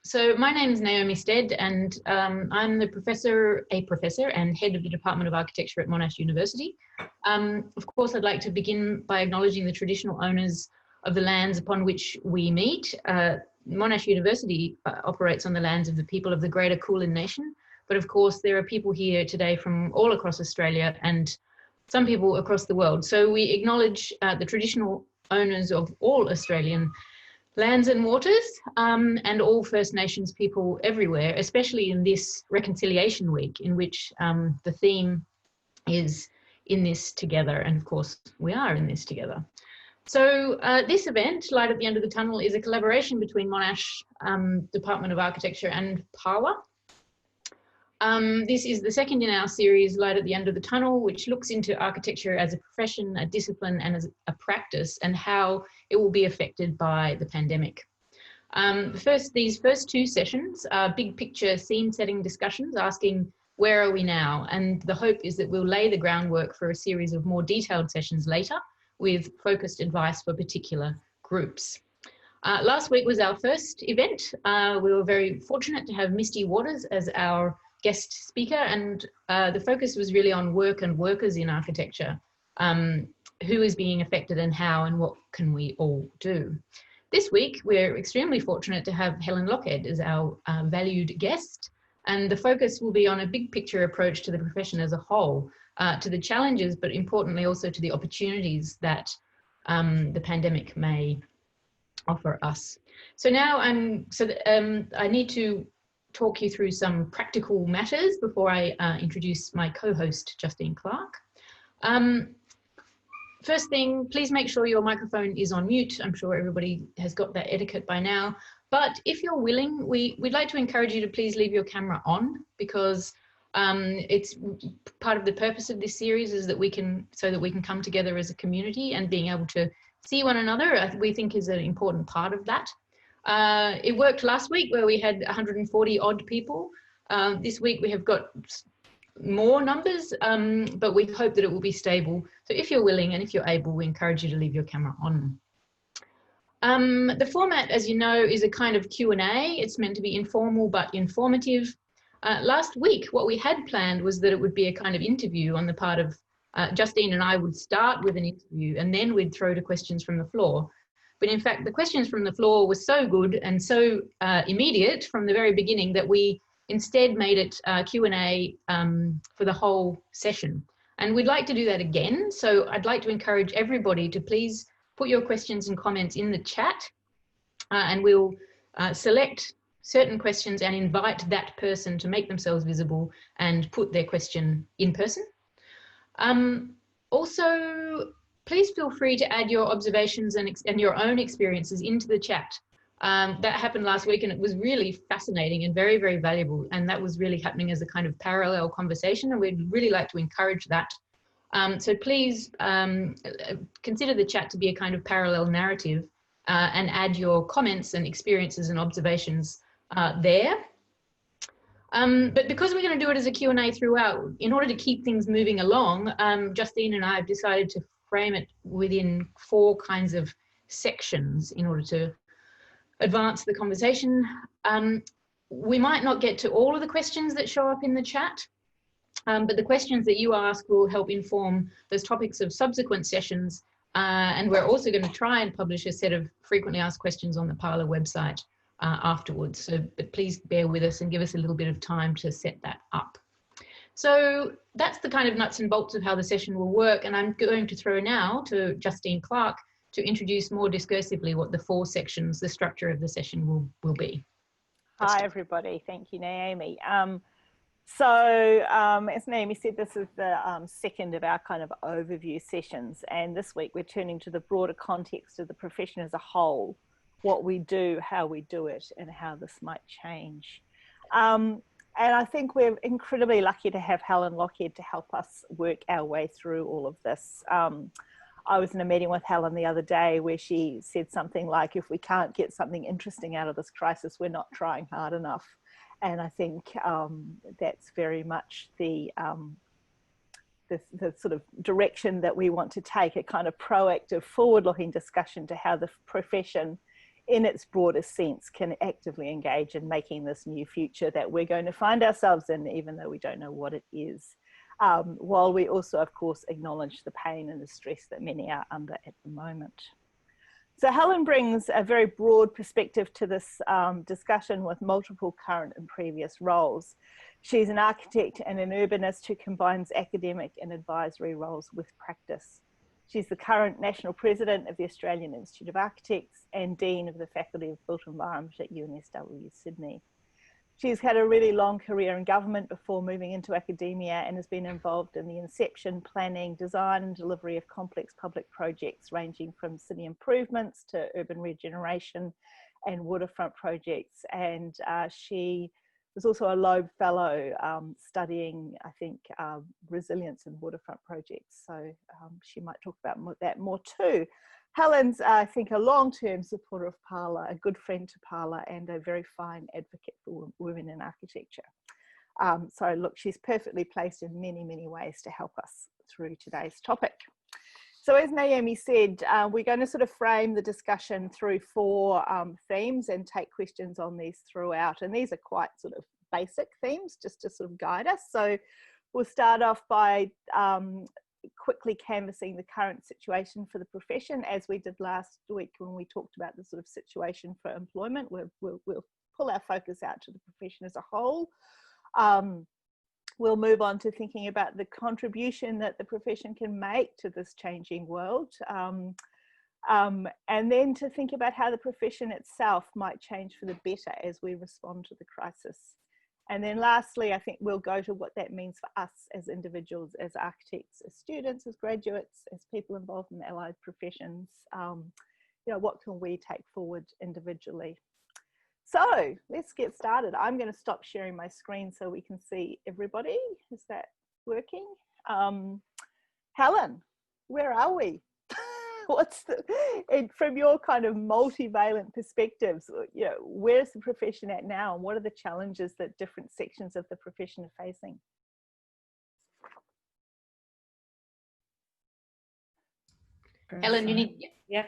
So my name is Naomi Stead, and I'm a professor and head of the Department of Architecture at Monash University. Of course, I'd like to begin by acknowledging the traditional owners of the lands upon which we meet. Monash University operates on the lands of the people of the Greater Kulin Nation, but of course there are people here today from all across Australia and some people across the world. So we acknowledge the traditional owners of all Australian lands and waters, and all First Nations people everywhere, especially in this Reconciliation Week, in which the theme is in this together, and of course we are in this together. So this event, Light at the End of the Tunnel, is a collaboration between Monash Department of Architecture and Parlour. This is the second in our series, Light at the End of the Tunnel, which looks into architecture as a profession, a discipline, and as a practice, and how it will be affected by the pandemic. These first two sessions are big picture scene setting discussions asking, where are we now? And the hope is that we'll lay the groundwork for a series of more detailed sessions later with focused advice for particular groups. Last week was our first event. We were very fortunate to have Misty Waters as our guest speaker, and the focus was really on work and workers in architecture. Who is being affected and how, and what can we all do? This week, we're extremely fortunate to have Helen Lochhead as our valued guest, and the focus will be on a big picture approach to the profession as a whole, to the challenges, but importantly also to the opportunities that the pandemic may offer us. So now I need to talk you through some practical matters before I introduce my co-host, Justine Clark. First thing, please make sure your microphone is on mute. I'm sure everybody has got that etiquette by now. But if you're willing, we'd like to encourage you to please leave your camera on, because it's part of the purpose of this series is that we can come together as a community, and being able to see one another, we think is an important part of that. It worked last week where we had 140 odd people. This week we have got more numbers, but we hope that it will be stable. So if you're willing and if you're able, we encourage you to leave your camera on. The format, as you know, is a kind of Q&A. It's meant to be informal but informative. Last week, what we had planned was that it would be a kind of interview on the part of Justine, and I would start with an interview and then we'd throw to questions from the floor. But in fact, the questions from the floor were so good and so immediate from the very beginning that we instead made it Q&A for the whole session. And we'd like to do that again. So I'd like to encourage everybody to please put your questions and comments in the chat, and we'll select certain questions and invite that person to make themselves visible and put their question in person. Also, please feel free to add your observations and your own experiences into the chat. That happened last week and it was really fascinating and very, very valuable. And that was really happening as a kind of parallel conversation, and we'd really like to encourage that. So please consider the chat to be a kind of parallel narrative, and add your comments and experiences and observations there. But because we're going to do it as a Q&A throughout, in order to keep things moving along, Justine and I have decided to frame it within 4 kinds of sections in order to advance the conversation. We might not get to all of the questions that show up in the chat, but the questions that you ask will help inform those topics of subsequent sessions. And we're also going to try and publish a set of frequently asked questions on the Parlour website afterwards. So, but please bear with us and give us a little bit of time to set that up. So that's the kind of nuts and bolts of how the session will work. And I'm going to throw now to Justine Clark to introduce more discursively what the 4 sections, the structure of the session will be. Hi, everybody. Thank you, Naomi. As Naomi said, this is the second of our kind of overview sessions. And this week we're turning to the broader context of the profession as a whole, what we do, how we do it, and how this might change. And I think we're incredibly lucky to have Helen Lochhead to help us work our way through all of this. I was in a meeting with Helen the other day where she said something like, if we can't get something interesting out of this crisis, we're not trying hard enough. And I think that's very much the sort of direction that we want to take, a kind of proactive, forward-looking discussion to how the profession in its broadest sense, can actively engage in making this new future that we're going to find ourselves in, even though we don't know what it is. While we also, of course, acknowledge the pain and the stress that many are under at the moment. So Helen brings a very broad perspective to this discussion with multiple current and previous roles. She's an architect and an urbanist who combines academic and advisory roles with practice. She's the current National President of the Australian Institute of Architects and Dean of the Faculty of Built Environment at UNSW Sydney. She's had a really long career in government before moving into academia and has been involved in the inception, planning, design and delivery of complex public projects ranging from city improvements to urban regeneration and waterfront projects. And she was also a Loeb Fellow studying, I think, resilience and waterfront projects. So she might talk about that more too. Helen's, I think, a long-term supporter of Parlour, a good friend to Parlour, and a very fine advocate for women in architecture. So look, she's perfectly placed in many, many ways to help us through today's topic. So as Naomi said, we're going to sort of frame the discussion through 4 themes and take questions on these throughout. And these are quite sort of basic themes just to sort of guide us. So we'll start off by quickly canvassing the current situation for the profession, as we did last week when we talked about the sort of situation for employment. We'll pull our focus out to the profession as a whole. We'll move on to thinking about the contribution that the profession can make to this changing world, and then to think about how the profession itself might change for the better as we respond to the crisis. And then lastly, I think we'll go to what that means for us as individuals, as architects, as students, as graduates, as people involved in allied professions. You know, what can we take forward individually? So let's get started. I'm going to stop sharing my screen so we can see everybody. Is that working? Helen, where are we? What's the, from your kind of multivalent perspectives, you know, where's the profession at now, and what are the challenges that different sections of the profession are facing? Helen, you need... Yeah.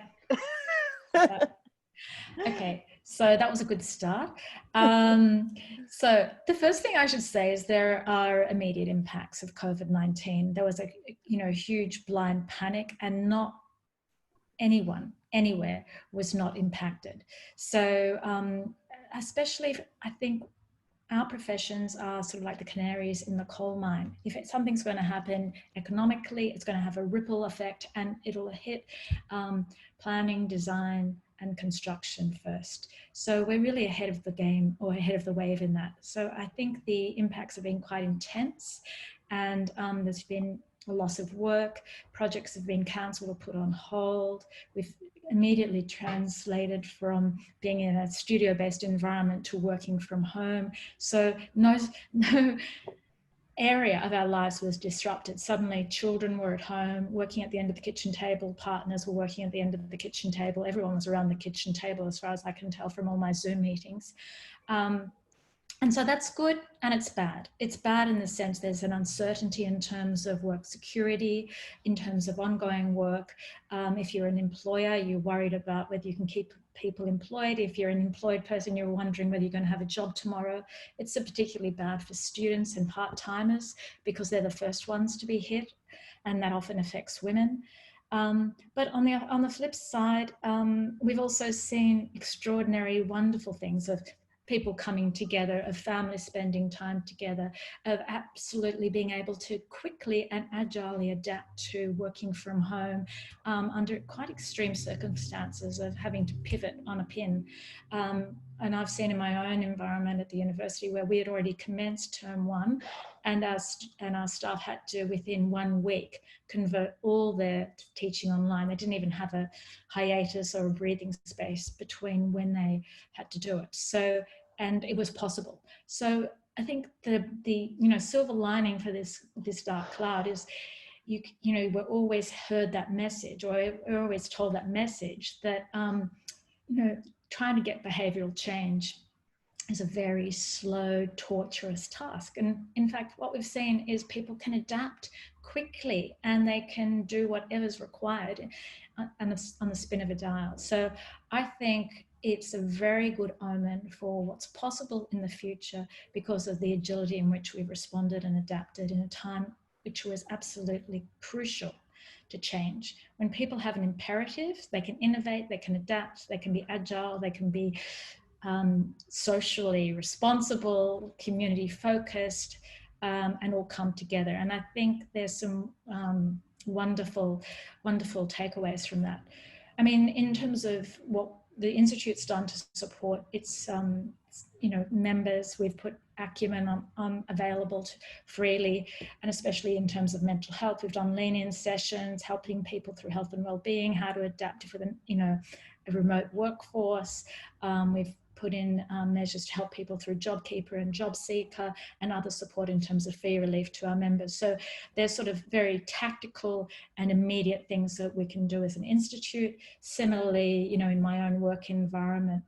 Okay, so that was a good start. So the first thing I should say is there are immediate impacts of COVID-19. There was a huge blind panic, and not anyone anywhere was not impacted. So especially, I think our professions are sort of like the canaries in the coal mine. If something's going to happen economically, it's going to have a ripple effect, and it'll hit planning, design, and construction first. So we're really ahead of the game, or ahead of the wave in that. So I think the impacts have been quite intense, and there's been a loss of work, projects have been cancelled or put on hold. We've immediately translated from being in a studio-based environment to working from home. So no area of our lives was disrupted. Suddenly children were at home working at the end of the kitchen table, partners were working at the end of the kitchen table, everyone was around the kitchen table as far as I can tell from all my Zoom meetings. And so that's good, and it's bad. It's bad in the sense there's an uncertainty in terms of work security, in terms of ongoing work. If you're an employer, you're worried about whether you can keep people employed. If you're an employed person, you're wondering whether you're going to have a job tomorrow. It's particularly bad for students and part-timers because they're the first ones to be hit, and that often affects women. But on the flip side, we've also seen extraordinary, wonderful things of people coming together, of families spending time together, of absolutely being able to quickly and agilely adapt to working from home under quite extreme circumstances of having to pivot on a pin. And I've seen in my own environment at the university where we had already commenced term 1, and our staff had to, within 1 week, convert all their teaching online. They didn't even have a hiatus or a breathing space between when they had to do it. So, and it was possible. So I think the silver lining for this dark cloud is we're always heard that message, or we're always told that message that trying to get behavioural change is a very slow, torturous task. And in fact, what we've seen is people can adapt quickly, and they can do whatever's required on the spin of a dial. So I think it's a very good omen for what's possible in the future because of the agility in which we've responded and adapted in a time which was absolutely crucial to change. When people have an imperative, they can innovate, they can adapt, they can be agile, they can be socially responsible, community focused, and all come together. And I think there's some wonderful takeaways from that. I mean, in terms of what the Institute's done to support its members, we've put acumen available freely, and especially in terms of mental health. We've done lean-in sessions, helping people through health and well-being, how to adapt for a remote workforce. We've put in measures to help people through JobKeeper and JobSeeker and other support in terms of fee relief to our members. So there's sort of very tactical and immediate things that we can do as an institute. Similarly, in my own work environment,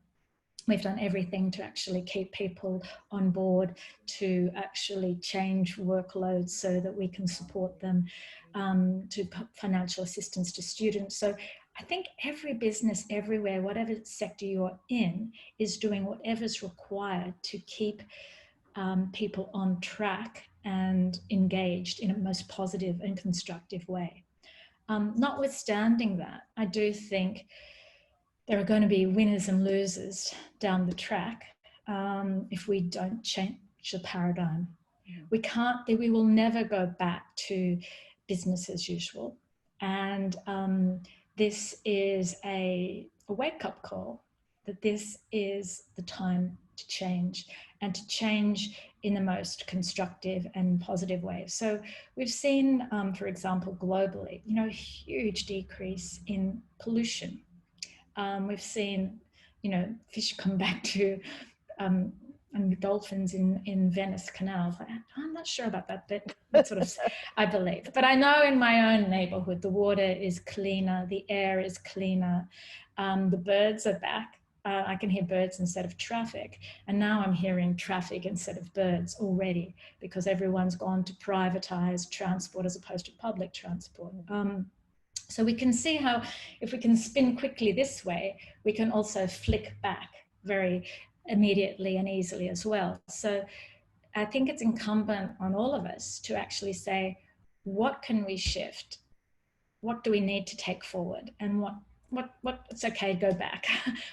we've done everything to actually keep people on board, to actually change workloads so that we can support them, to financial assistance to students. So I think every business everywhere, whatever sector you're in, is doing whatever's required to keep people on track and engaged in a most positive and constructive way. Notwithstanding that, I do think there are going to be winners and losers down the track if we don't change the paradigm. We will never go back to business as usual. And this is a wake-up call that this is the time to change, and to change in the most constructive and positive way. So we've seen, for example, globally, a huge decrease in pollution. We've seen, fish come back to and dolphins in Venice canals. I'm not sure about that, but that's sort of, I believe. But I know in my own neighbourhood, the water is cleaner, the air is cleaner, the birds are back. I can hear birds instead of traffic. And now I'm hearing traffic instead of birds already, because everyone's gone to privatise transport as opposed to public transport. So we can see how, if we can spin quickly this way, we can also flick back very immediately and easily as well. So I think it's incumbent on all of us to actually say, what can we shift? What do we need to take forward? And what it's okay to go back.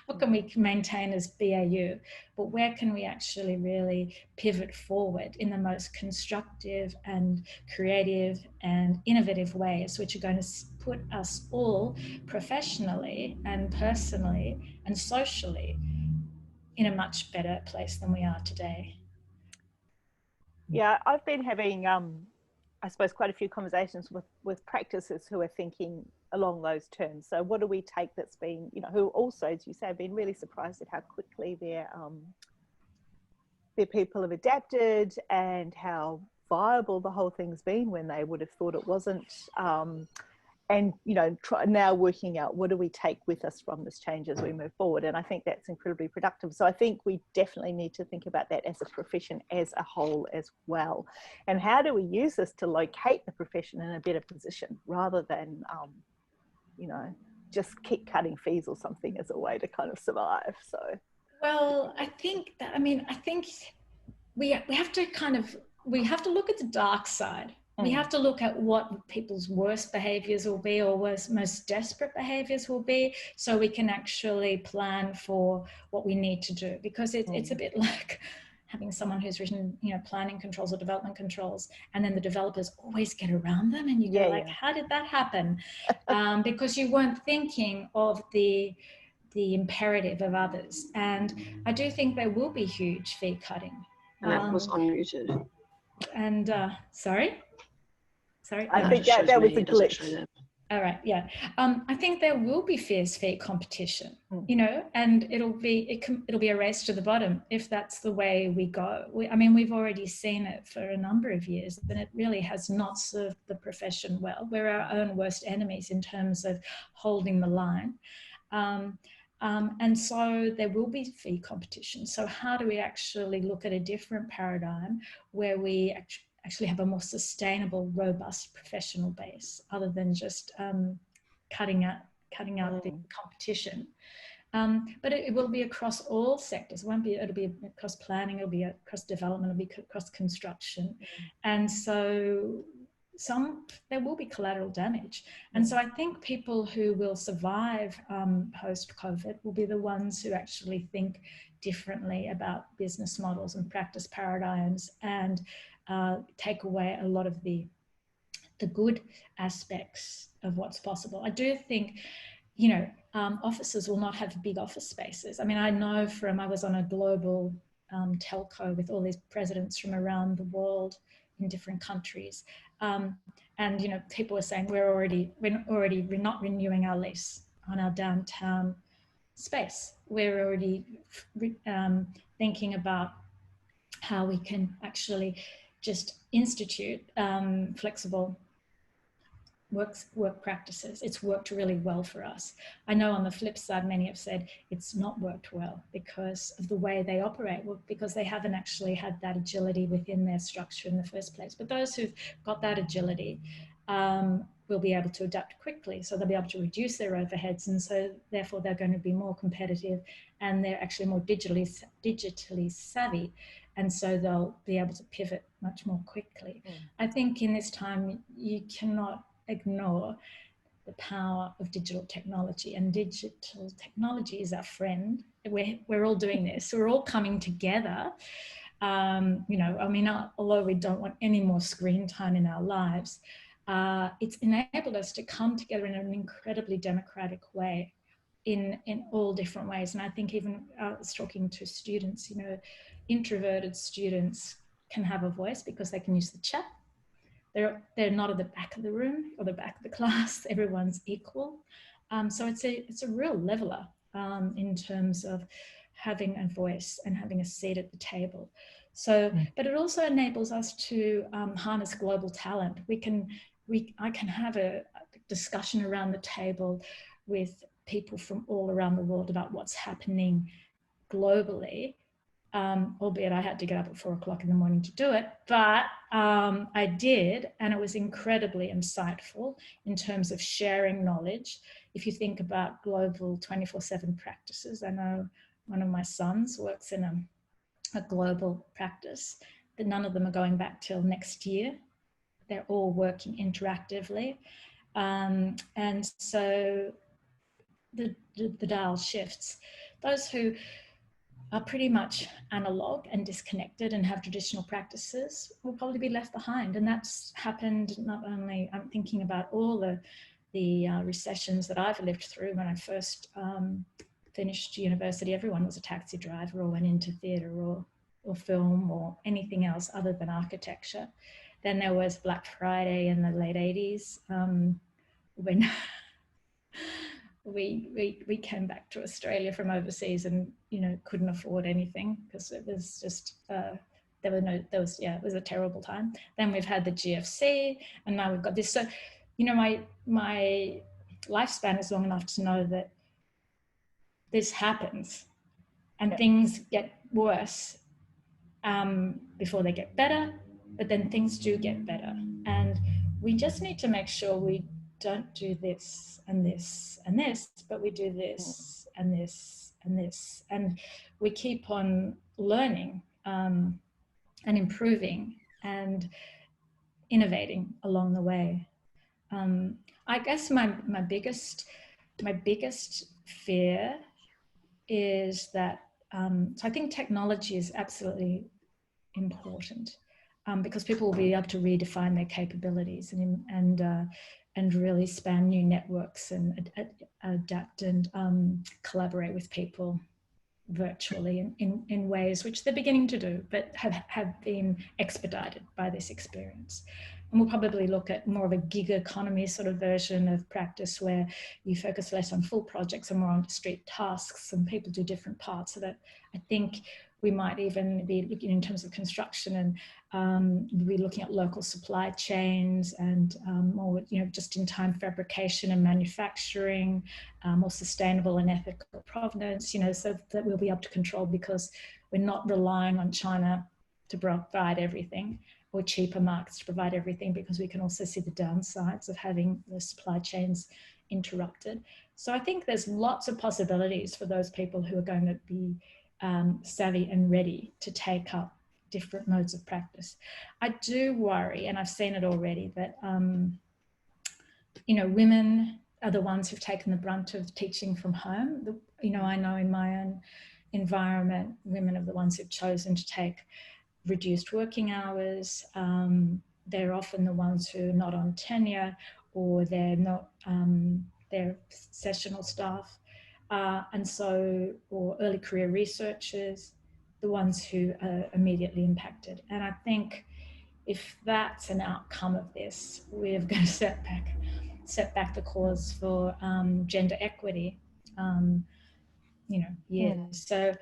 What can we maintain as BAU? But where can we actually really pivot forward in the most constructive and creative and innovative ways, which are going to put us all professionally and personally and socially in a much better place than we are today. Yeah, I've been having, I suppose, quite a few conversations with practices who are thinking along those terms. So what do we take that's been, who also, as you say, have been really surprised at how quickly their people have adapted and how viable the whole thing's been when they would have thought it wasn't. And, now working out what do we take with us from this change as we move forward. And I think that's incredibly productive. So I think we definitely need to think about that as a profession as a whole as well. And how do we use this to locate the profession in a better position rather than, just keep cutting fees or something as a way to kind of survive. So. Well, I think we have to look at the dark side. We have to look at what people's worst behaviours will be, or most desperate behaviours will be, so we can actually plan for what we need to do. Because it's a bit like having someone who's written, planning controls or development controls, and then the developers always get around them, and you go how did that happen? Because you weren't thinking of the imperative of others. And I do think there will be huge fee cutting. And that was unmuted. And sorry. I think that was a glitch. All right, yeah. I think there will be fierce fee competition, and it'll be a race to the bottom if that's the way we go. We've already seen it for a number of years, and it really has not served the profession well. We're our own worst enemies in terms of holding the line. And so there will be fee competition. So how do we actually look at a different paradigm where we actually have a more sustainable, robust professional base, other than just cutting out the competition? But it will be across all sectors. It'll be across planning, it'll be across development, it'll be across construction. And so there will be collateral damage. And so I think people who will survive post-COVID will be the ones who actually think differently about business models and practice paradigms, and take away a lot of the good aspects of what's possible. I do think, you know, offices will not have big office spaces. I mean, I know I was on a global telco with all these presidents from around the world in different countries. And, you know, people were saying, we're not renewing our lease on our downtown space. We're already thinking about how we can actually just institute flexible work practices. It's worked really well for us. I know on the flip side, many have said it's not worked well because of the way they operate, because they haven't actually had that agility within their structure in the first place. But those who've got that agility will be able to adapt quickly. So they'll be able to reduce their overheads, and so therefore they're going to be more competitive, and they're actually more digitally savvy. And so they'll be able to pivot much more quickly. I think in this time, you cannot ignore the power of digital technology, and digital technology is our friend. We're all doing this. We're all coming together. You know, I mean, although we don't want any more screen time in our lives, it's enabled us to come together in an incredibly democratic way in all different ways. And I think even I was talking to students, you know, introverted students can have a voice because they can use the chat. They're not at the back of the room or the back of the class. Everyone's equal. So it's a real leveler in terms of having a voice and having a seat at the table. So, but it also enables us to harness global talent. I can have a discussion around the table with people from all around the world about what's happening globally. Albeit I had to get up at 4 o'clock in the morning to do it, but I did, and it was incredibly insightful in terms of sharing knowledge. If you think about global 24/7 practices, I know one of my sons works in a global practice, but none of them are going back till next year. They're all working interactively. And so the dial shifts. Those who are pretty much analog and disconnected and have traditional practices will probably be left behind. And that's happened not only, I'm thinking about all the recessions that I've lived through. When I first finished university, everyone was a taxi driver or went into theatre or film or anything else other than architecture. Then there was Black Friday in the late 80s when we came back to Australia from overseas and, you know, couldn't afford anything because it was just, it was a terrible time. Then we've had the GFC, and now we've got this. So, you know, my lifespan is long enough to know that this happens and things get worse before they get better, but then things do get better. And we just need to make sure we don't do this and this and this, but we do this and this and this. And we keep on learning and improving and innovating along the way. I guess my biggest fear is that, so I think technology is absolutely important because people will be able to redefine their capabilities and really span new networks and adapt and collaborate with people virtually in ways which they're beginning to do, but have been expedited by this experience. And we'll probably look at more of a gig economy sort of version of practice where you focus less on full projects and more on discrete tasks, and people do different parts of it. I think we might even be looking in terms of construction and be looking at local supply chains and more, you know, just-in-time fabrication and manufacturing, more sustainable and ethical provenance, you know, so that we'll be able to control, because we're not relying on China to provide everything, or cheaper markets to provide everything, because we can also see the downsides of having the supply chains interrupted. So I think there's lots of possibilities for those people who are going to be savvy and ready to take up different modes of practice. I do worry, and I've seen it already, that women are the ones who've taken the brunt of teaching from home. I know in my own environment, women are the ones who've chosen to take reduced working hours. They're often the ones who are not on tenure, or they're not, they're sessional staff. Or early career researchers, the ones who are immediately impacted. And I think if that's an outcome of this, we're going to set back the cause for gender equity, So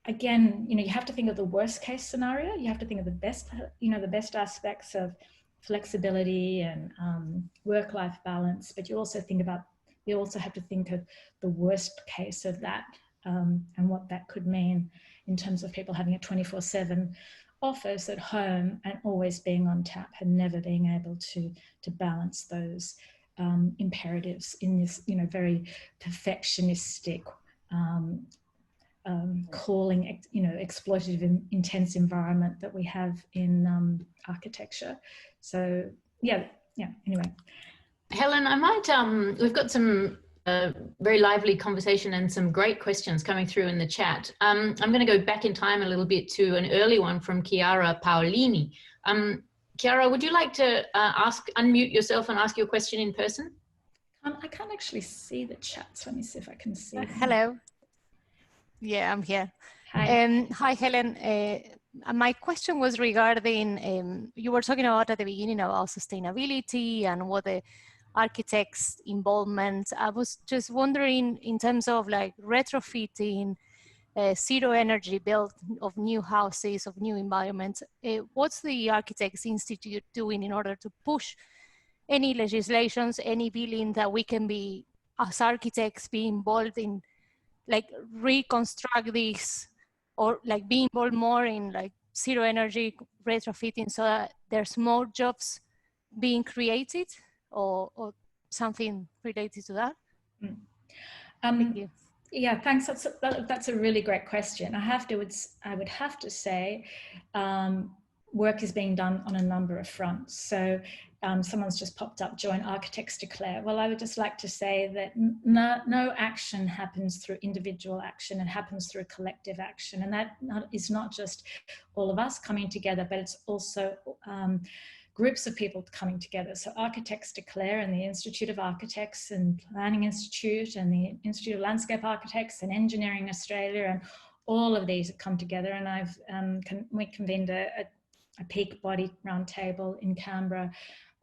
again, you have to think of the worst case scenario. You have to think of the best aspects of flexibility and work-life balance, but you also have to think of the worst case of that, and what that could mean in terms of people having a 24/7 office at home and always being on tap and never being able to balance those imperatives in this, very perfectionistic, calling, exploitative, intense environment that we have in architecture. So anyway. Helen, I might, we've got some very lively conversation and some great questions coming through in the chat. I'm going to go back in time a little bit to an early one from Chiara Paolini. Chiara, would you like to unmute yourself and ask your question in person? I can't actually see the chat, so let me see if I can see them. Hello. Yeah, I'm here. Hi. Hi, Helen. My question was regarding, you were talking about at the beginning about sustainability and what the architects' involvement. I was just wondering, in terms of like retrofitting, zero energy build of new houses, of new environments, what's the Architects Institute doing in order to push any legislations, any billing that we can be, as architects, be involved in, like reconstruct this, or like be involved more in like zero energy retrofitting, so that there's more jobs being created, or something related to that? Thank you. Yeah, thanks. That's a really great question. I would have to say, work is being done on a number of fronts. So someone's just popped up, join Architects Declare. Well, I would just like to say that no action happens through individual action, it happens through collective action. And that is not just all of us coming together, but it's also groups of people coming together. So Architects Declare and the Institute of Architects and Planning Institute and the Institute of Landscape Architects and Engineering Australia, and all of these have come together. And we convened a peak body roundtable in Canberra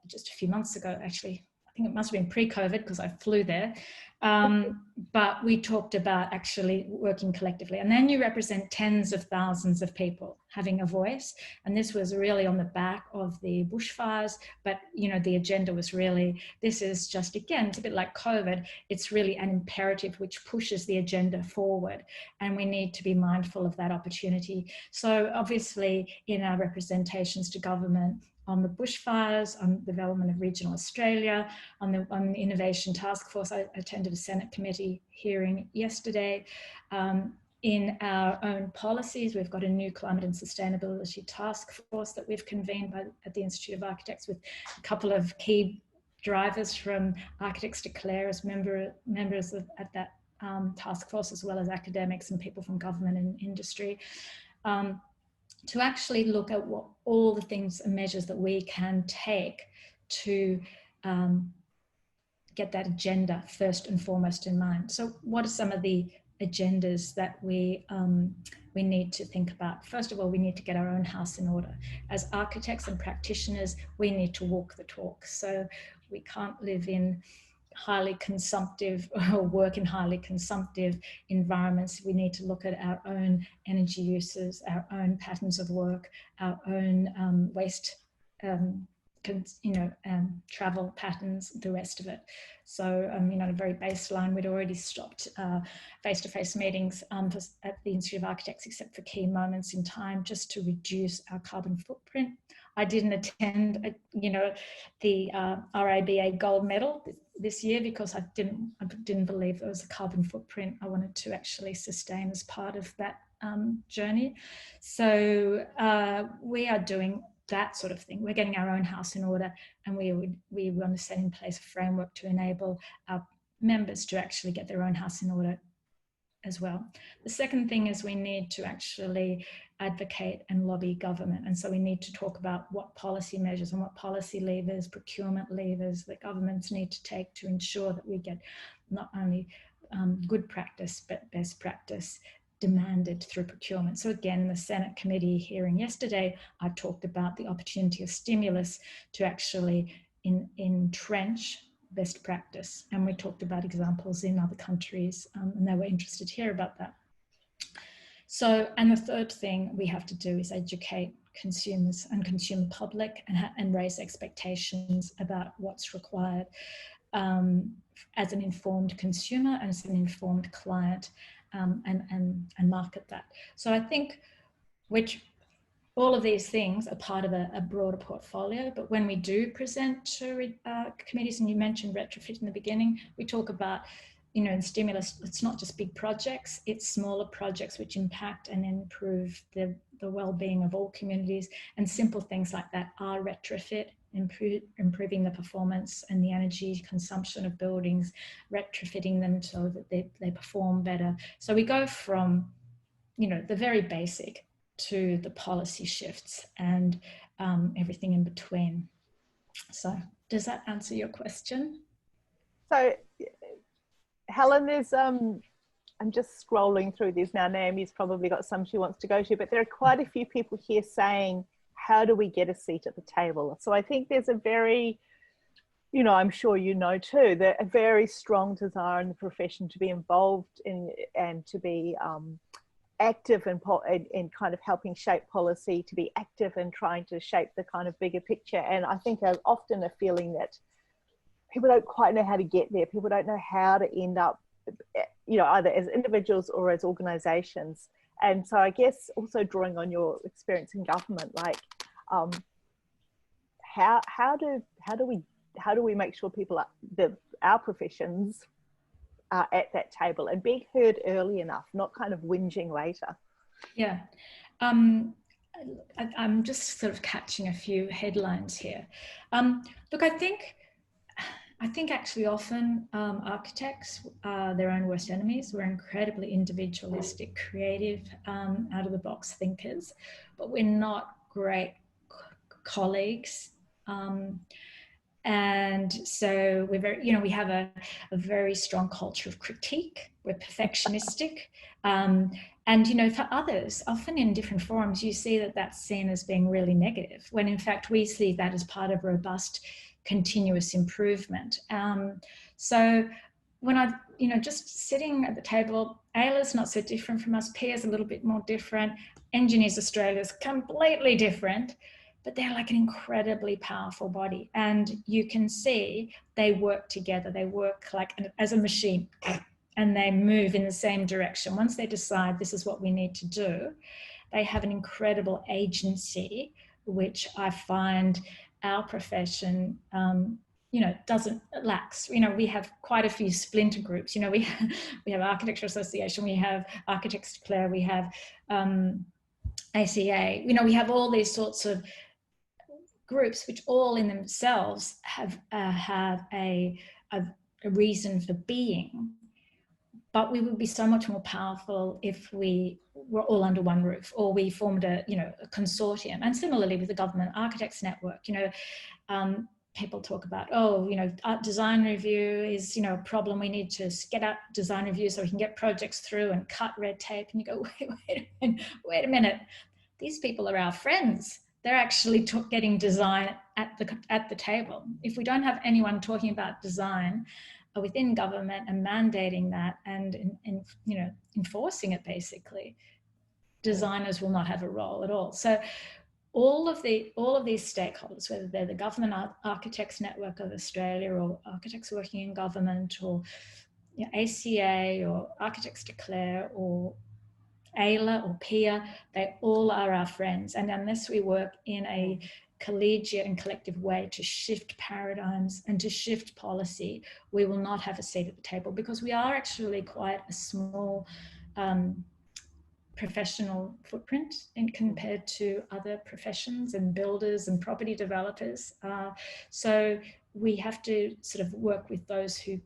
just a few months ago, actually. I think it must have been pre-COVID because I flew there. But we talked about actually working collectively. And then you represent tens of thousands of people having a voice. And this was really on the back of the bushfires. But, the agenda was really, this is just, again, it's a bit like COVID. It's really an imperative which pushes the agenda forward. And we need to be mindful of that opportunity. So obviously in our representations to government, on the bushfires, on the development of regional Australia, on the innovation task force. I attended a Senate committee hearing yesterday. In our own policies, we've got a new climate and sustainability task force that we've convened at the Institute of Architects, with a couple of key drivers from Architects Declare as members at that task force, as well as academics and people from government and industry. To actually look at what all the things and measures that we can take to get that agenda first and foremost in mind. So what are some of the agendas that we need to think about? First of all, we need to get our own house in order. As architects and practitioners, we need to walk the talk. So we can't live in highly consumptive or work in highly consumptive environments. We need to look at our own energy uses, our own patterns of work, our own waste, travel patterns, the rest of it. So, at a very baseline, we'd already stopped face-to-face meetings at the Institute of Architects, except for key moments in time, just to reduce our carbon footprint. I didn't attend, the RABA gold medal this year because I didn't believe there was a carbon footprint I wanted to actually sustain as part of that journey. So we are doing that sort of thing. We're getting our own house in order, and we want to set in place a framework to enable our members to actually get their own house in order as well. The second thing is we need to actually advocate and lobby government. And so we need to talk about what policy measures and what policy levers, procurement levers that governments need to take to ensure that we get not only good practice, but best practice demanded through procurement. So again, the Senate committee hearing yesterday, I talked about the opportunity of stimulus to actually entrench best practice. And we talked about examples in other countries, and they were interested to hear about that. So, and the third thing we have to do is educate consumers and consumer public and raise expectations about what's required as an informed consumer and as an informed client, and market that. So I think all of these things are part of a broader portfolio, but when we do present to committees, and you mentioned retrofit in the beginning, we talk about, you know, in stimulus, it's not just big projects, it's smaller projects which impact and improve the well-being of all communities, and simple things like that are retrofit, improving the performance and the energy consumption of buildings, retrofitting them so that they perform better. So we go from, you know, the very basic to the policy shifts and everything in between. So does that answer your question? So Helen, there's I'm just scrolling through these now. Naomi's probably got some she wants to go to, but there are quite a few people here saying, how do we get a seat at the table? So I think there's a very, you know, I'm sure you know too, that a very strong desire in the profession to be involved in and to be active in kind of helping shape policy, to be active in trying to shape the kind of bigger picture. And I think there's often a feeling that people don't quite know how to get there. People don't know how to end up, you know, either as individuals or as organizations. And so I guess also drawing on your experience in government, like how do we make sure people are, our professions are at that table and being heard early enough, not kind of whinging later? Yeah. I'm just sort of catching a few headlines here. Look, I think actually often architects are their own worst enemies. We're incredibly individualistic, creative, out of the box thinkers, but we're not great colleagues. And so we're very, you know, we have a very strong culture of critique. We're perfectionistic. And, you know, for others, often in different forums, you see that that's seen as being really negative, when in fact we see that as part of robust, continuous improvement. So when I, you know, just sitting at the table, AILA's not so different from us, PIA's a little bit more different, Engineers Australia's completely different, but they're like an incredibly powerful body. And you can see they work together. They work like as a machine, and they move in the same direction. Once they decide this is what we need to do, they have an incredible agency, which I find our profession, you know, lacks. You know, we have quite a few splinter groups. You know, we have Architecture Association, we have Architects Declare, we have ACA. You know, we have all these sorts of groups which all in themselves have a reason for being, but we would be so much more powerful if we were all under one roof, or we formed a consortium. And similarly with the Government Architects Network, you know, people talk about, oh, you know, art design review is, you know, a problem. We need to get out design review so we can get projects through and cut red tape. And you go, wait a minute. These people are our friends. They're actually getting design at the table. If we don't have anyone talking about design within government and mandating that and you know, enforcing it, basically, designers will not have a role at all. So all of these stakeholders, whether they're the Government Architects Network of Australia or architects working in government, or, you know, ACA or Architects Declare or AILA or PIA, they all are our friends. And unless we work in a collegiate and collective way to shift paradigms and to shift policy, we will not have a seat at the table, because we are actually quite a small professional footprint compared to other professions and builders and property developers. So we have to sort of work with those who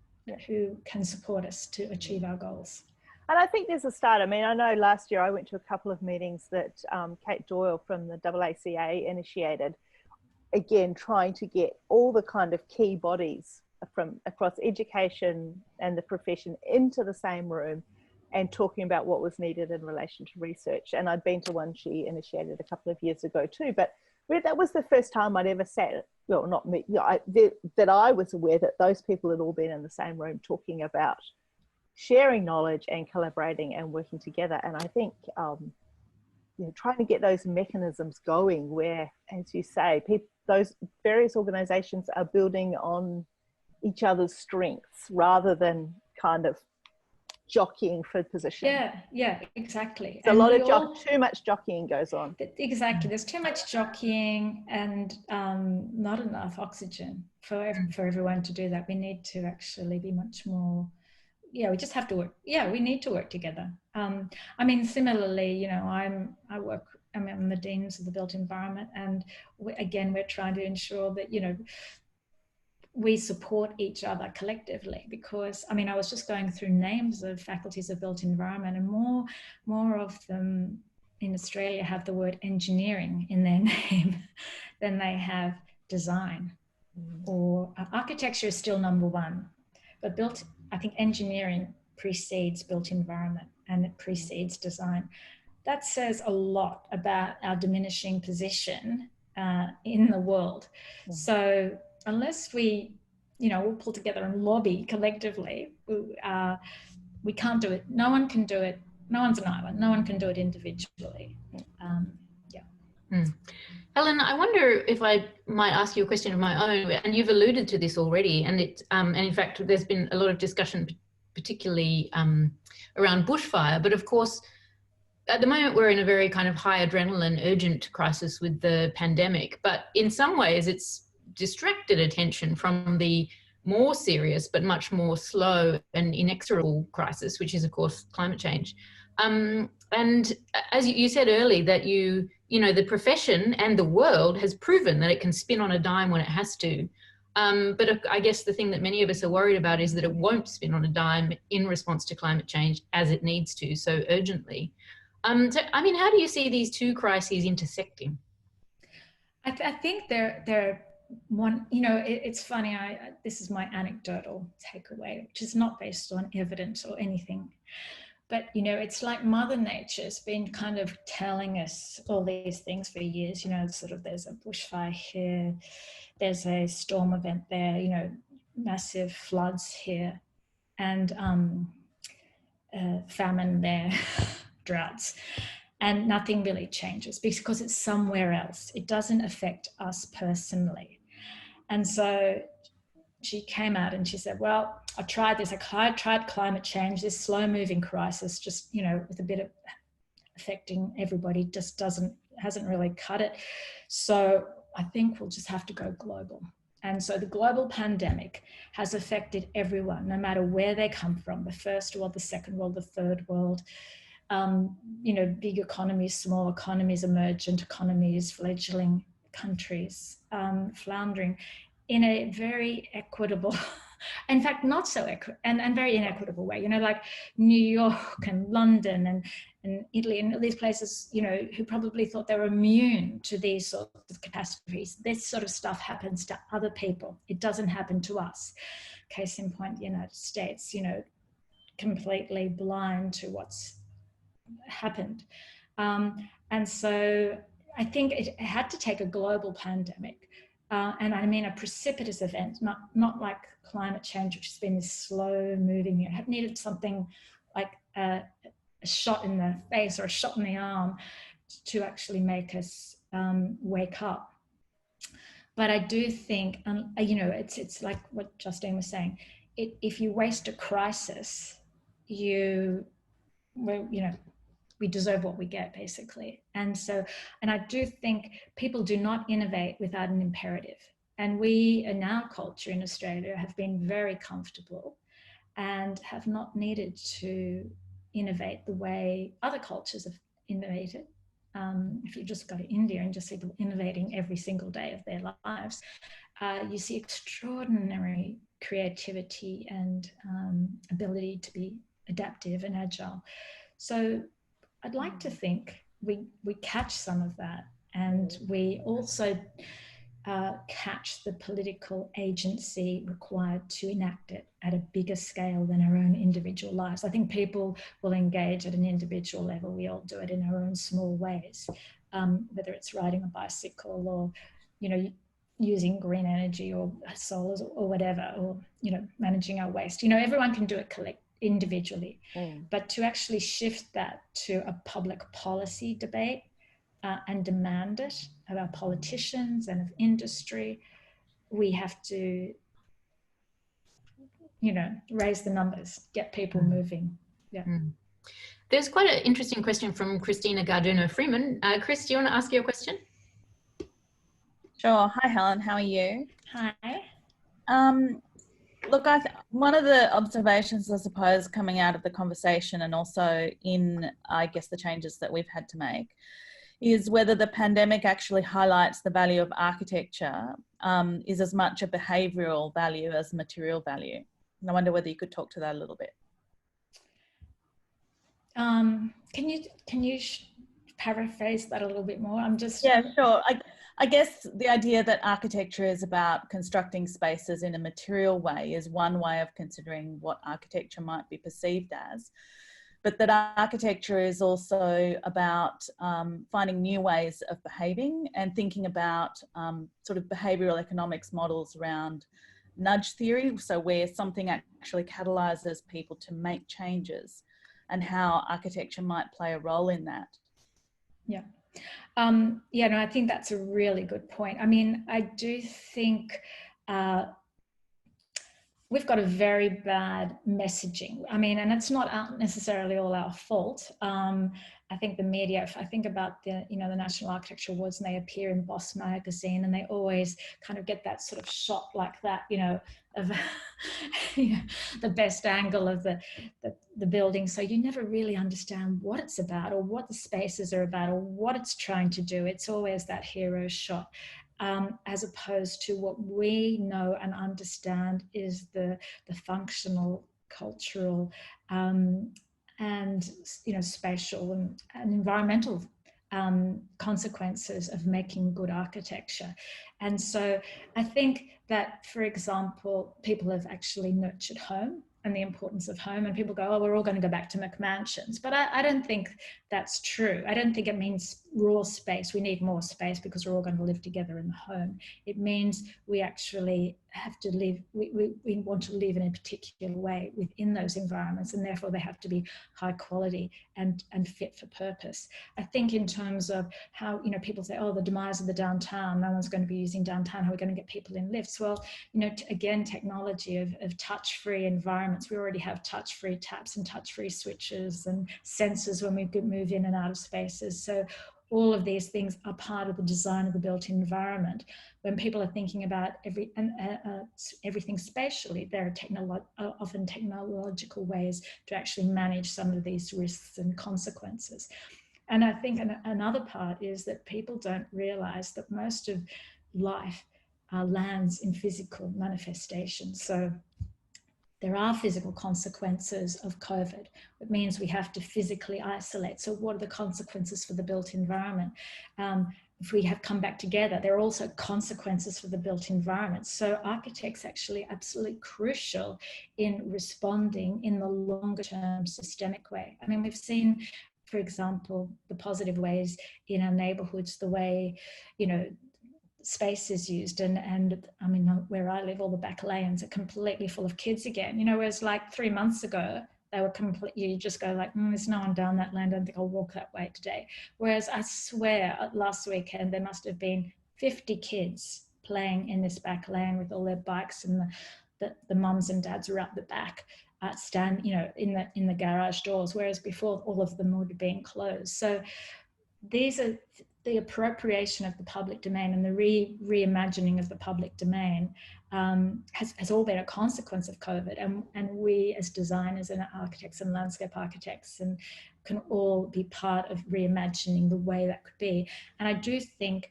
can support us to achieve our goals. And I think there's a start. I mean, I know last year I went to a couple of meetings that Kate Doyle from the AACA initiated, again, trying to get all the kind of key bodies from across education and the profession into the same room and talking about what was needed in relation to research. And I'd been to one she initiated a couple of years ago too, but that was the first time I'd ever sat, well, not me, that I was aware that those people had all been in the same room talking about sharing knowledge and collaborating and working together. And I think, trying to get those mechanisms going where, as you say, those various organizations are building on each other's strengths rather than kind of jockeying for position. Yeah, exactly. So a lot of too much jockeying goes on. Exactly. There's too much jockeying and not enough oxygen for everyone to do that. We need to actually be much more, we just have to work. We need to work together. I mean, similarly, I'm the deans of the built environment, and we're trying to ensure that, we support each other collectively, because I mean, I was just going through names of faculties of built environment, and more of them in Australia have the word engineering in their name than they have design. Or architecture is still number one, but I think engineering precedes built environment and it precedes design. That says a lot about our diminishing position in the world. So unless we, we'll pull together and lobby collectively, we can't do it. No one can do it. No one's an island. No one can do it individually. Helen, I wonder if I might ask you a question of my own, and you've alluded to this already, and in fact, there's been a lot of discussion, particularly around bushfire, but of course, at the moment, we're in a very kind of high adrenaline, urgent crisis with the pandemic, but in some ways, it's distracted attention from the more serious, but much more slow and inexorable crisis, which is, of course, climate change. And as you said earlier, that the profession and the world has proven that it can spin on a dime when it has to. But I guess the thing that many of us are worried about is that it won't spin on a dime in response to climate change as it needs to so urgently. So, I mean, how do you see these two crises intersecting? I think they're one, it's funny, this is my anecdotal takeaway, which is not based on evidence or anything. But, it's like Mother Nature's been kind of telling us all these things for years, sort of there's a bushfire here, there's a storm event there, massive floods here, and famine there, droughts, and nothing really changes because it's somewhere else. It doesn't affect us personally. And so she came out and she said, well, I tried this. I tried climate change, this slow moving crisis, just, with a bit of affecting everybody, just hasn't really cut it. So I think we'll just have to go global. And so the global pandemic has affected everyone, no matter where they come from, the first world, the second world, the third world, big economies, small economies, emergent economies, fledgling countries, floundering in a very equitable, in fact, not so and very inequitable way, like New York and London and Italy and these places, who probably thought they were immune to these sorts of catastrophes. This sort of stuff happens to other people. It doesn't happen to us. Case in point, the United States, completely blind to what's happened. And so I think it had to take a global pandemic. And I mean a precipitous event, not like climate change, which has been this slow moving. It needed something like a shot in the face or a shot in the arm to actually make us wake up. But I do think, it's like what Justine was saying. If you waste a crisis, we deserve what we get, basically. And so, and I do think people do not innovate without an imperative. And we, in our culture in Australia, have been very comfortable and have not needed to innovate the way other cultures have innovated. If you just go to India and just see people innovating every single day of their lives, you see extraordinary creativity and ability to be adaptive and agile. So I'd like to think we catch some of that, and we also catch the political agency required to enact it at a bigger scale than our own individual lives. I think people will engage at an individual level. We all do it in our own small ways, whether it's riding a bicycle or, you know, using green energy or solars or whatever, or, you know, managing our waste. You know, everyone can do it individually, but to actually shift that to a public policy debate and demand it of our politicians and of industry, we have to, you know, raise the numbers, get people moving. Yeah. There's quite an interesting question from Christina Garduno-Freeman. Chris, do you want to ask your question? Sure. Hi, Helen. How are you? Hi. Look, one of the observations, I suppose, coming out of the conversation and also in, I guess, the changes that we've had to make is whether the pandemic actually highlights the value of architecture is as much a behavioural value as material value. And I wonder whether you could talk to that a little bit. Can you paraphrase that a little bit more? I'm just... Yeah, sure. I guess the idea that architecture is about constructing spaces in a material way is one way of considering what architecture might be perceived as. But that architecture is also about finding new ways of behaving and thinking about sort of behavioural economics models around nudge theory, so where something actually catalyses people to make changes, and how architecture might play a role in that. Yeah. Yeah, no, I think that's a really good point. I mean, I do think we've got a very bad messaging. I mean, and it's not necessarily all our fault. I think the media, if I think about the, you know, the National Architecture Awards, and they appear in Boss magazine, and they always kind of get that sort of shot like that, you know, of you know, the best angle of the building. So you never really understand what it's about or what the spaces are about or what it's trying to do. It's always that hero shot. As opposed to what we know and understand is the functional, cultural, and, you know, spatial and environmental consequences of making good architecture. And so I think that, for example, people have actually nurtured home and the importance of home, and people go, oh, we're all going to go back to McMansions. But I don't think that's true. I don't think it means raw space. We need more space because we're all going to live together in the home. It means we actually have to live, we want to live in a particular way within those environments, and therefore they have to be high quality and fit for purpose. I think in terms of how, you know, people say, oh, the demise of the downtown, no one's going to be using downtown, how are we going to get people in lifts? Well, you know, again, technology of touch-free environments. We already have touch-free taps and touch-free switches and sensors when we move in and out of spaces. So all of these things are part of the design of the built environment. When people are thinking about everything spatially, there are often technological ways to actually manage some of these risks and consequences. And I think another part is that people don't realize that most of life lands in physical manifestations. So there are physical consequences of COVID. It means we have to physically isolate. So what are the consequences for the built environment? If we have come back together, there are also consequences for the built environment. So architects actually absolutely crucial in responding in the longer term systemic way. I mean, we've seen, for example, the positive ways in our neighborhoods, the way, you know, space is used, and I mean, where I live, all the back lanes are completely full of kids again, you know, whereas like 3 months ago they were completely, you just go like, there's no one down that lane, I don't think I'll walk that way today. Whereas I swear last weekend there must have been 50 kids playing in this back lane with all their bikes, and the mums and dads were up the back. stand, you know, in the garage doors, whereas before all of them would have been closed. So these are the appropriation of the public domain and the reimagining of the public domain has all been a consequence of COVID, and we as designers and architects and landscape architects and can all be part of reimagining the way that could be. And I do think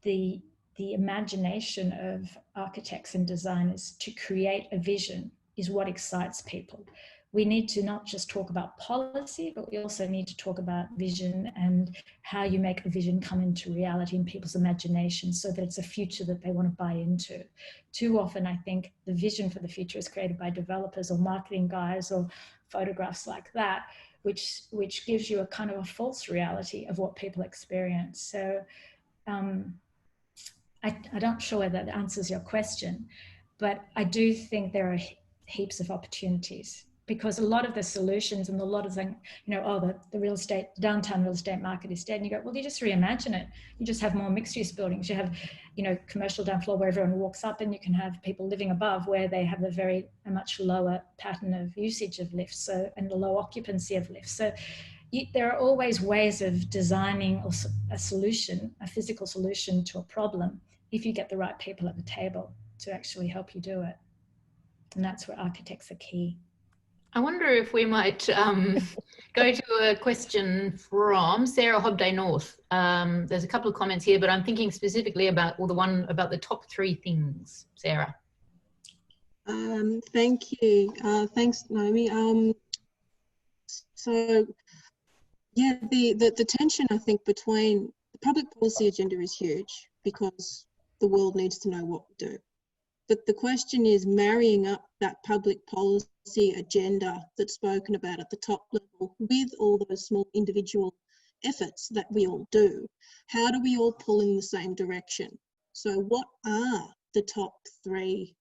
the imagination of architects and designers to create a vision is what excites people. We need to not just talk about policy, but we also need to talk about vision and how you make a vision come into reality in people's imagination so that it's a future that they want to buy into. Too often, I think the vision for the future is created by developers or marketing guys or photographs like that, which gives you a kind of a false reality of what people experience. So I'm not sure whether that answers your question, but I do think there are heaps of opportunities, because a lot of the solutions and a lot of things, you know, oh, the real estate, downtown real estate market is dead. And you go, well, you just reimagine it. You just have more mixed use buildings. You have, you know, commercial down floor where everyone walks up, and you can have people living above where they have a much lower pattern of usage of lifts, so, and the low occupancy of lifts. So there are always ways of designing a solution, a physical solution to a problem, if you get the right people at the table to actually help you do it. And that's where architects are key. I wonder if we might go to a question from Sarah Hobday North. There's a couple of comments here, but I'm thinking specifically about, well, the one about the top 3 things. Sarah. Thank you. Thanks, Naomi. So, yeah, the tension, I think, between the public policy agenda is huge because the world needs to know what we do. But the question is marrying up that public policy agenda that's spoken about at the top level with all those small individual efforts that we all do. How do we all pull in the same direction? So what are the top 3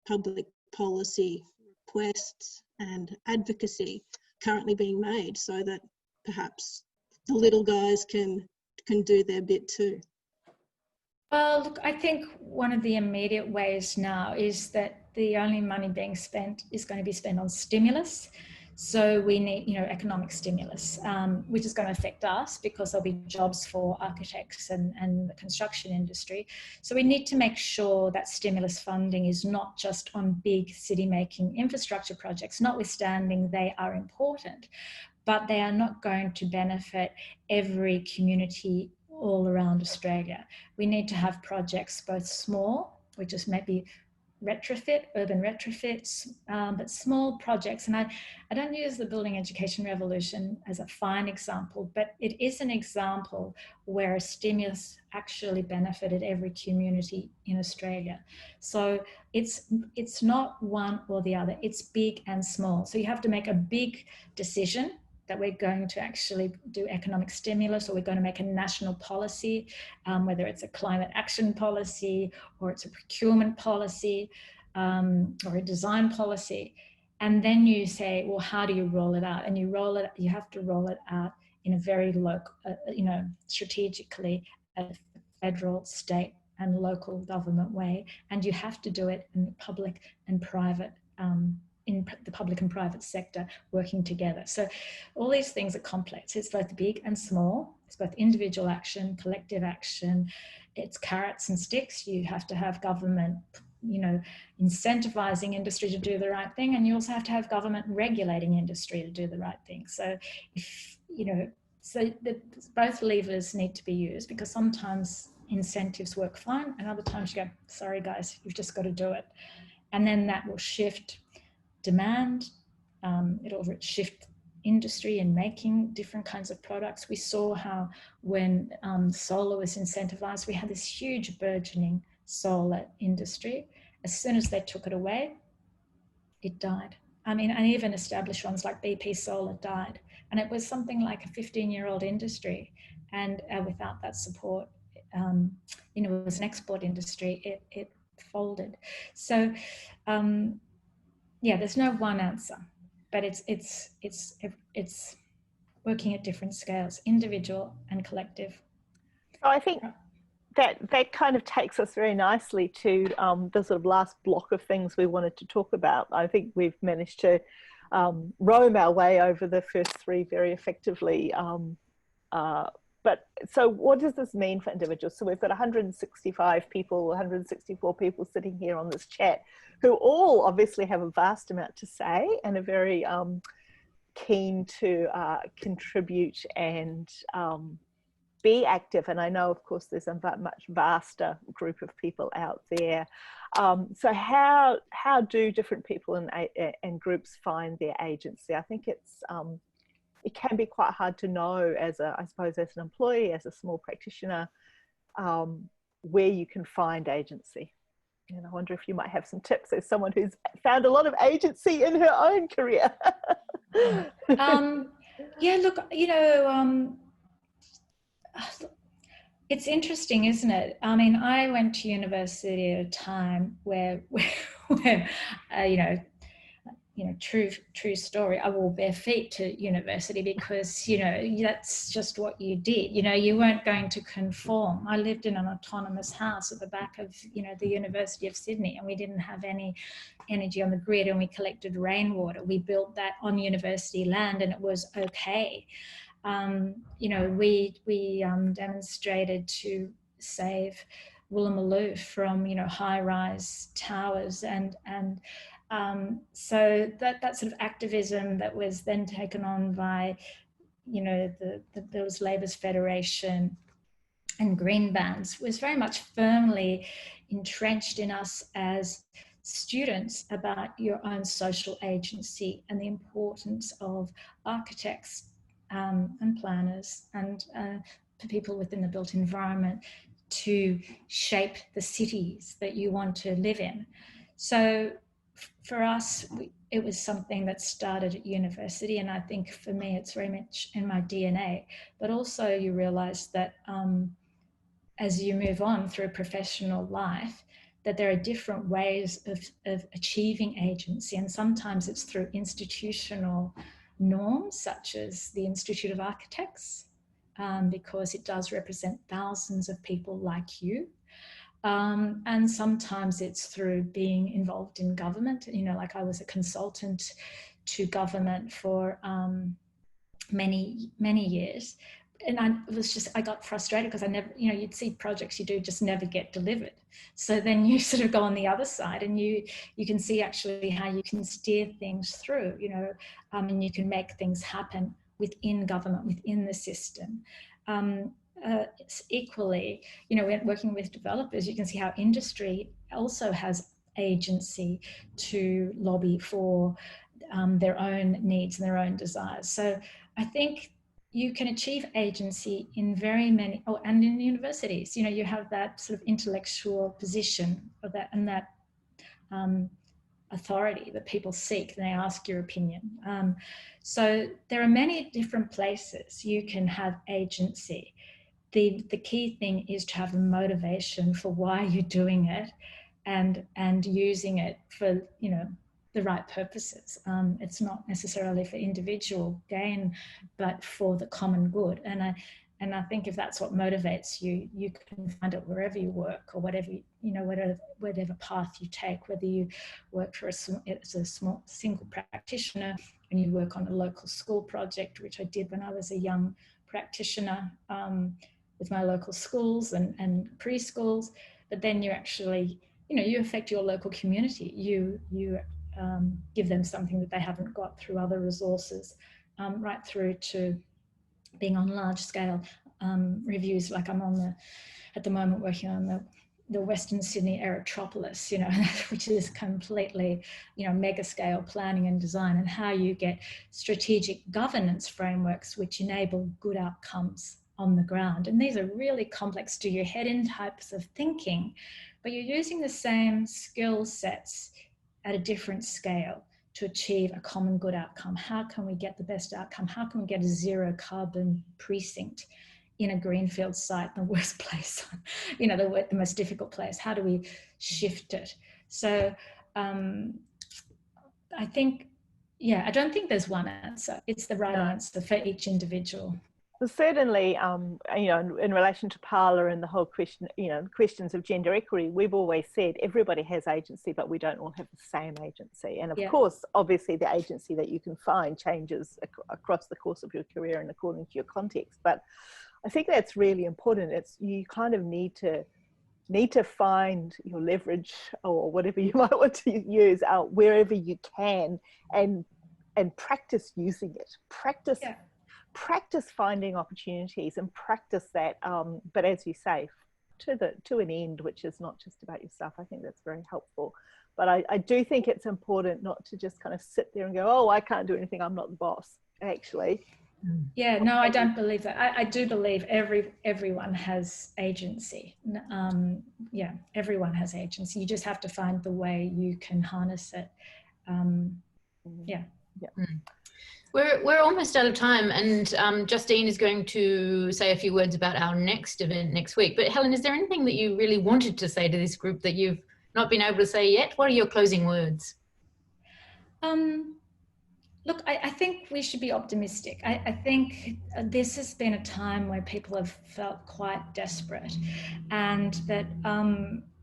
public policy requests and advocacy currently being made so that perhaps the little guys can do their bit too? Well, look, I think one of the immediate ways now is that the only money being spent is going to be spent on stimulus. So we need, you know, economic stimulus, which is going to affect us because there'll be jobs for architects and the construction industry. So we need to make sure that stimulus funding is not just on big city-making infrastructure projects, notwithstanding they are important, but they are not going to benefit every community all around Australia. We need to have projects both small, which is maybe retrofit, urban retrofits, but small projects. And I don't use the building education revolution as a fine example, but it is an example where a stimulus actually benefited every community in Australia. So it's not one or the other, it's big and small. So you have to make a big decision that we're going to actually do economic stimulus, or we're going to make a national policy, whether it's a climate action policy or it's a procurement policy or a design policy. And then you say, well, how do you roll it out? And you have to roll it out in a very local, strategically at a federal, state and local government way. And you have to do it in public and private in the public and private sector working together. So all these things are complex. It's both big and small. It's both individual action, collective action. It's carrots and sticks. You have to have government, incentivizing industry to do the right thing. And you also have to have government regulating industry to do the right thing. So both levers need to be used, because sometimes incentives work fine and other times you go, sorry guys, you've just got to do it. And then that will shift demand, it'll shift industry in making different kinds of products. We saw how when solar was incentivized, we had this huge burgeoning solar industry. As soon as they took it away, it died. I mean, and even established ones like BP Solar died. And it was something like a 15-year-old industry. And without that support, it was an export industry, it folded. So, yeah, there's no one answer, but it's working at different scales, individual and collective. So I think that kind of takes us very nicely to the sort of last block of things we wanted to talk about. I think we've managed to roam our way over the first three very effectively. But so what does this mean for individuals? So we've got 165 people, 164 people sitting here on this chat who all obviously have a vast amount to say and are very keen to contribute and be active. And I know, of course, there's a much vaster group of people out there. So how do different people and groups find their agency? I think it can be quite hard to know I suppose as an employee, as a small practitioner, where you can find agency. And I wonder if you might have some tips as someone who's found a lot of agency in her own career. Yeah, look, it's interesting, isn't it? I mean, I went to university at a time where true story, I wore bare feet to university because, that's just what you did. You weren't going to conform. I lived in an autonomous house at the back of, the University of Sydney, and we didn't have any energy on the grid, and we collected rainwater. We built that on university land, and it was okay. We demonstrated to save Woolloomooloo from, high-rise towers, and so that sort of activism that was then taken on by, there was Labour's Federation and green bands was very much firmly entrenched in us as students about your own social agency and the importance of architects and planners and people within the built environment to shape the cities that you want to live in. So for us, it was something that started at university, and I think for me it's very much in my DNA. But also you realise that as you move on through professional life, that there are different ways of achieving agency, and sometimes it's through institutional norms such as the Institute of Architects, because it does represent thousands of people like you. And sometimes it's through being involved in government. Like I was a consultant to government for many years. And I got frustrated because I never, you'd see projects you do just never get delivered. So then you sort of go on the other side, and you can see actually how you can steer things through, and you can make things happen within government, within the system. It's equally, working with developers, you can see how industry also has agency to lobby for their own needs and their own desires. So I think you can achieve agency in very many, and in universities, you have that sort of intellectual position of that, and that authority that people seek, and they ask your opinion. So there are many different places you can have agency. The key thing is to have the motivation for why you're doing it, and using it for, the right purposes. It's not necessarily for individual gain, but for the common good. And I think if that's what motivates you, you can find it wherever you work, or whatever whatever path you take. Whether you work as a small single practitioner, and you work on a local school project, which I did when I was a young practitioner with my local schools and preschools. But then you actually, you affect your local community. You give them something that they haven't got through other resources, right through to being on large scale reviews. Like I'm at the moment working on the Western Sydney Aerotropolis, which is completely, mega scale planning and design, and how you get strategic governance frameworks which enable good outcomes on the ground. And these are really complex, do your head in types of thinking, but you're using the same skill sets at a different scale to achieve a common good outcome. How can we get the best outcome? How can we get a zero carbon precinct in a greenfield site, the worst place, the most difficult place? How do we shift it? So I think, I don't think there's one answer. It's the right answer for each individual. Well, certainly, you know, in relation to Parlour and the whole question, you know, questions of gender equity, we've always said everybody has agency, but we don't all have the same agency. And of course, obviously, the agency that you can find changes across the course of your career and according to your context. But I think that's really important. It's, you kind of need to find your leverage, or whatever you might want to use, wherever you can, and practice using it. Practice finding opportunities and practice that, but as you say, to an end, which is not just about yourself. I think that's very helpful. But I do think it's important not to just kind of sit there and go, oh, I can't do anything, I'm not the boss, actually. Yeah, no, I don't believe that. I do believe everyone has agency. Yeah, everyone has agency. You just have to find the way you can harness it. Yeah. We're almost out of time, and Justine is going to say a few words about our next event next week. But Helen, is there anything that you really wanted to say to this group that you've not been able to say yet? What are your closing words? Look, I think we should be optimistic. I think this has been a time where people have felt quite desperate, and that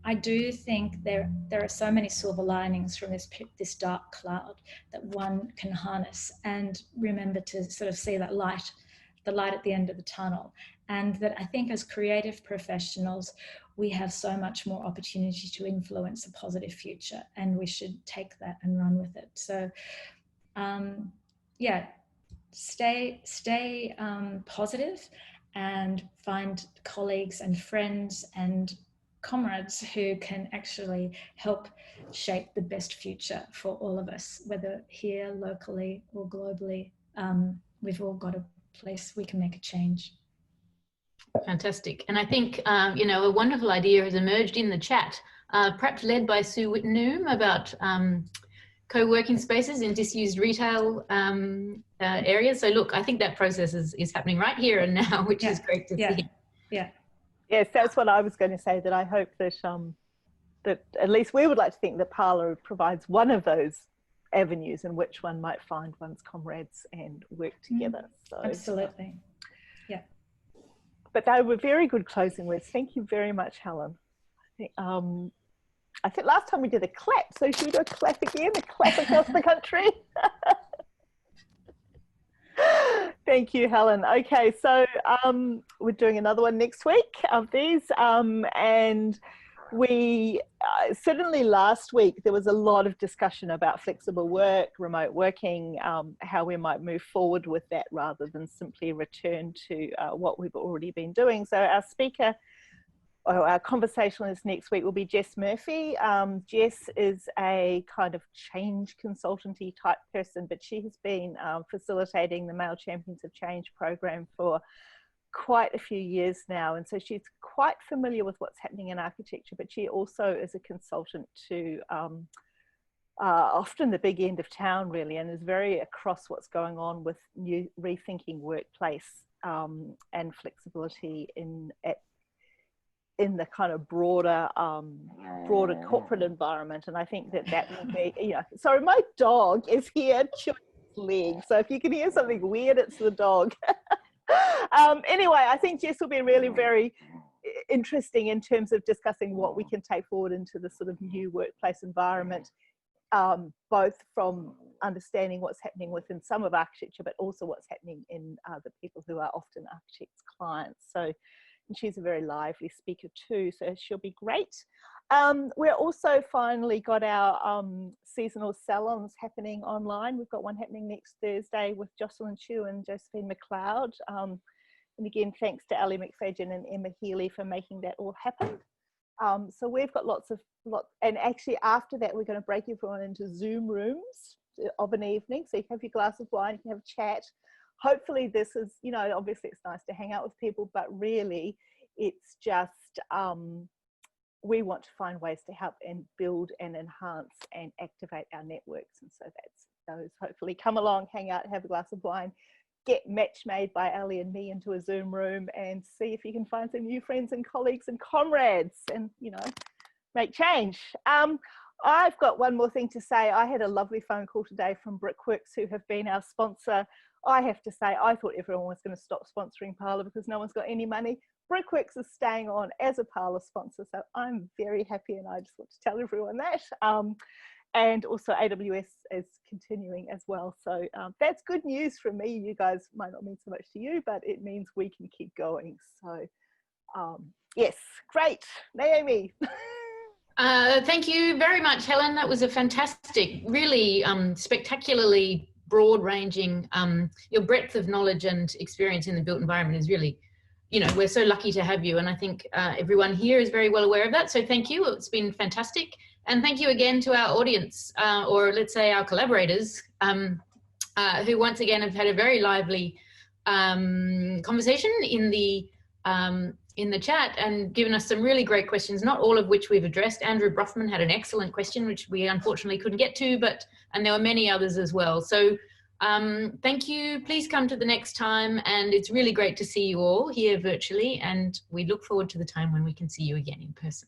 I do think there are so many silver linings from this dark cloud that one can harness, and remember to sort of see that light, the light at the end of the tunnel. And that I think as creative professionals, we have so much more opportunity to influence a positive future, and we should take that and run with it. So yeah, stay positive, and find colleagues and friends and comrades who can actually help shape the best future for all of us, whether here, locally or globally. We've all got a place we can make a change. Fantastic. And I think, you know, a wonderful idea has emerged in the chat, perhaps led by Sue Whitten-Noom, about co-working spaces in disused retail areas. So look, I think that process is happening right here and now, which is great to see. Yes, that's what I was going to say, that I hope that that at least we would like to think that Parlour provides one of those avenues in which one might find one's comrades and work together. So absolutely. Yeah. But they were very good closing words. Thank you very much, Helen. I think last time we did a clap, so should we do a clap again, a clap across the country? Thank you, Helen. Okay, so we're doing another one next week of these, and we certainly last week there was a lot of discussion about flexible work, remote working, how we might move forward with that rather than simply return to what we've already been doing. So our conversationalist next week will be Jess Murphy. Jess is a kind of change consultancy type person, but she has been facilitating the Male Champions of Change program for quite a few years now. And so she's quite familiar with what's happening in architecture, but she also is a consultant to often the big end of town, really, and is very across what's going on with rethinking workplace and flexibility in the kind of broader corporate environment. And I think that will be, sorry, my dog is here chewing his leg. So if you can hear something weird, it's the dog. Anyway, I think Jess will be really very interesting in terms of discussing what we can take forward into the sort of new workplace environment, both from understanding what's happening within some of architecture, but also what's happening in the people who are often architects' clients. So, and she's a very lively speaker too, so she'll be great. We're also finally got our seasonal salons happening online. We've got one happening next Thursday with Jocelyn Chu and Josephine McLeod. And again, thanks to Ali McFadgen and Emma Healy for making that all happen. So we've got and actually after that, we're going to break everyone into Zoom rooms of an evening. So you can have your glass of wine, you can have a chat. Hopefully this is, obviously it's nice to hang out with people, but really it's just, we want to find ways to help and build and enhance and activate our networks. And so that's those. Hopefully come along, hang out, have a glass of wine, get match made by Ali and me into a Zoom room and see if you can find some new friends and colleagues and comrades and, make change. I've got one more thing to say. I had a lovely phone call today from Brickworks, who have been our sponsor I have to say, I thought everyone was going to stop sponsoring Parlour because no one's got any money. Brickworks is staying on as a Parlour sponsor, so I'm very happy, and I just want to tell everyone that. And also AWS is continuing as well. So that's good news for me. You guys might not mean so much to you, but it means we can keep going. So yes, great. Naomi. Thank you very much, Helen. That was a fantastic, really spectacularly broad-ranging, your breadth of knowledge and experience in the built environment is really, you know, we're so lucky to have you. And I think everyone here is very well aware of that. So thank you. It's been fantastic. And thank you again to our audience, or let's say our collaborators, who once again have had a very lively conversation in the chat and given us some really great questions, not all of which we've addressed. Andrew Bruffman had an excellent question, which we unfortunately couldn't get to, and there were many others as well. So thank you. Please come to the next time. And it's really great to see you all here virtually. And we look forward to the time when we can see you again in person.